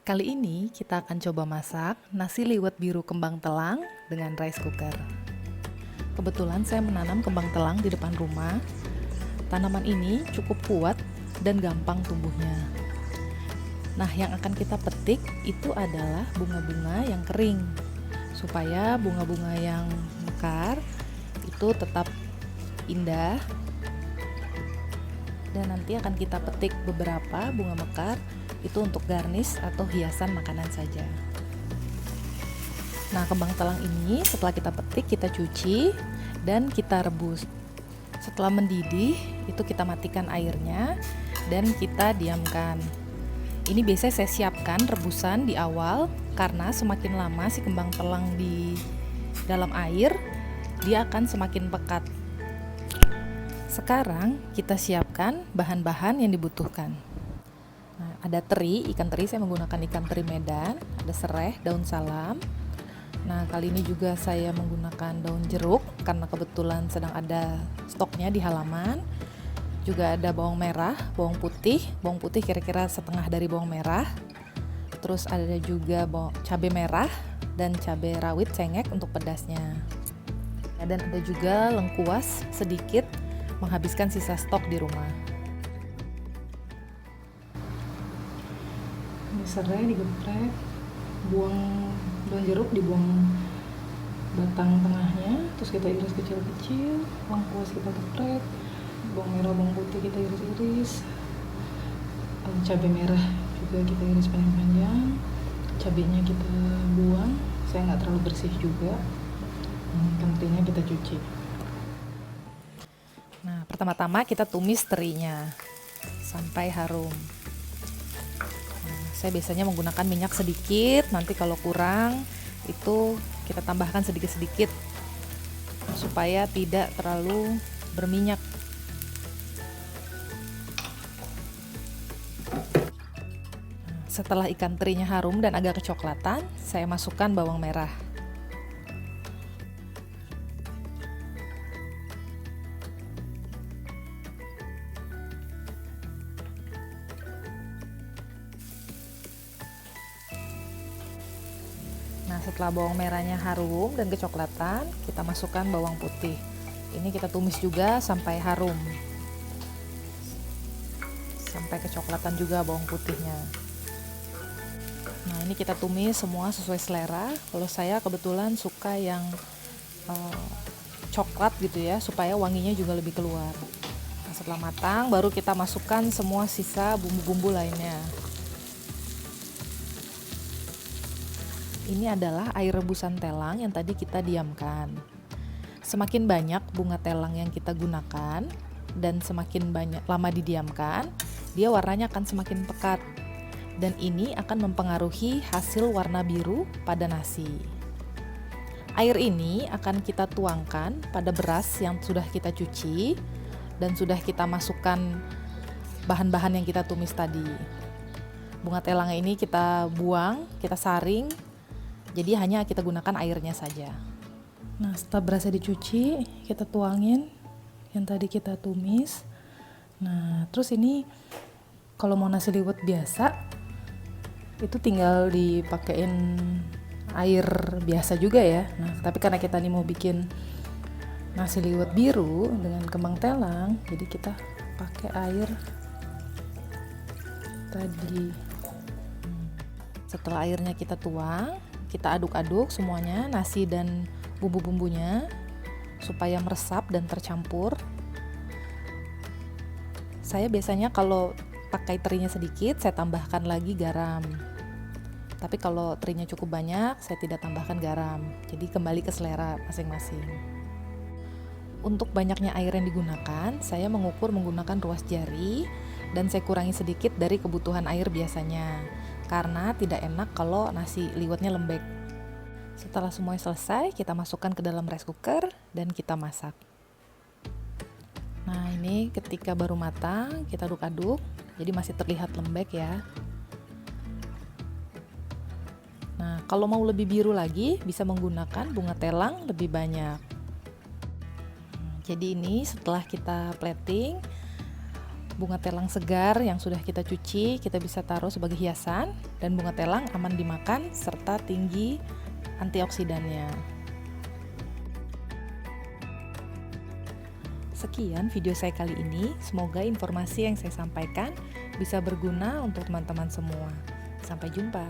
Kali ini kita akan coba masak nasi liwet biru kembang telang dengan rice cooker. Kebetulan saya menanam kembang telang di depan rumah. Tanaman ini cukup kuat dan gampang tumbuhnya. Nah, yang akan kita petik itu adalah bunga-bunga yang kering, supaya bunga-bunga yang mekar itu tetap indah. Dan nanti akan kita petik beberapa bunga mekar itu untuk garnish atau hiasan makanan saja. Nah, kembang telang ini setelah kita petik, kita cuci dan kita rebus. Setelah mendidih, itu kita matikan airnya dan kita diamkan. Ini biasanya saya siapkan rebusan di awal karena semakin lama si kembang telang di dalam air, dia akan semakin pekat. Sekarang kita siapkan bahan-bahan yang dibutuhkan. Nah, ada teri, ikan teri saya menggunakan ikan teri Medan, ada serai, daun salam. Nah, kali ini juga saya menggunakan daun jeruk karena kebetulan sedang ada stoknya di halaman. Juga ada bawang merah, bawang putih kira-kira setengah dari bawang merah. Terus ada juga cabai merah dan cabai rawit cengek untuk pedasnya. Dan ada juga lengkuas sedikit menghabiskan sisa stok di rumah. Ini serai digeprek, buang daun jeruk, dibuang batang tengahnya, terus kita iris kecil-kecil, lengkuas kita geprek, bawang merah, bawang putih kita iris-iris, cabai merah juga kita iris panjang-panjang, cabainya kita buang, saya nggak terlalu bersih juga, ikan terinya kita cuci. Nah, pertama-tama kita tumis terinya sampai harum. Nah, saya biasanya menggunakan minyak sedikit, nanti kalau kurang itu kita tambahkan sedikit-sedikit supaya tidak terlalu berminyak. Setelah ikan terinya harum dan agak kecoklatan, saya masukkan bawang merah. Nah, setelah bawang merahnya harum dan kecoklatan, kita masukkan bawang putih. Ini kita tumis juga sampai harum. Sampai kecoklatan juga bawang putihnya. Nah, ini kita tumis semua sesuai selera. Kalau saya kebetulan suka yang coklat gitu ya, supaya wanginya juga lebih keluar. Nah, setelah matang, baru kita masukkan semua sisa bumbu-bumbu lainnya. Ini adalah air rebusan telang yang tadi kita diamkan. Semakin banyak bunga telang yang kita gunakan dan semakin banyak lama didiamkan, dia warnanya akan semakin pekat. Dan ini akan mempengaruhi hasil warna biru pada nasi. Air ini akan kita tuangkan pada beras yang sudah kita cuci dan sudah kita masukkan bahan-bahan yang kita tumis tadi. Bunga telang ini kita buang, kita saring. Jadi hanya kita gunakan airnya saja. Nah, setelah berasnya dicuci, kita tuangin yang tadi kita tumis. Nah, terus ini kalau mau nasi liwet biasa, itu tinggal dipakein air biasa juga ya. Nah, tapi karena kita nih mau bikin nasi liwet biru dengan kembang telang, jadi kita pakai air tadi. Setelah airnya kita tuang, kita aduk-aduk semuanya, nasi dan bumbu-bumbunya supaya meresap dan tercampur. Saya biasanya kalau pakai terinya sedikit, saya tambahkan lagi garam. Tapi kalau terinya cukup banyak, saya tidak tambahkan garam. Jadi kembali ke selera masing-masing. Untuk banyaknya air yang digunakan, saya mengukur menggunakan ruas jari dan saya kurangi sedikit dari kebutuhan air biasanya. Karena tidak enak kalau nasi liwetnya lembek. Setelah semuanya selesai, kita masukkan ke dalam rice cooker dan kita masak. Nah, ini ketika baru matang, kita aduk-aduk, jadi masih terlihat lembek ya. Nah, kalau mau lebih biru lagi, bisa menggunakan bunga telang lebih banyak. Jadi ini setelah kita plating, Bunga telang segar yang sudah kita cuci, kita bisa taruh sebagai hiasan, dan bunga telang aman dimakan serta tinggi antioksidannya. Sekian video saya kali ini, semoga informasi yang saya sampaikan bisa berguna untuk teman-teman semua. Sampai jumpa.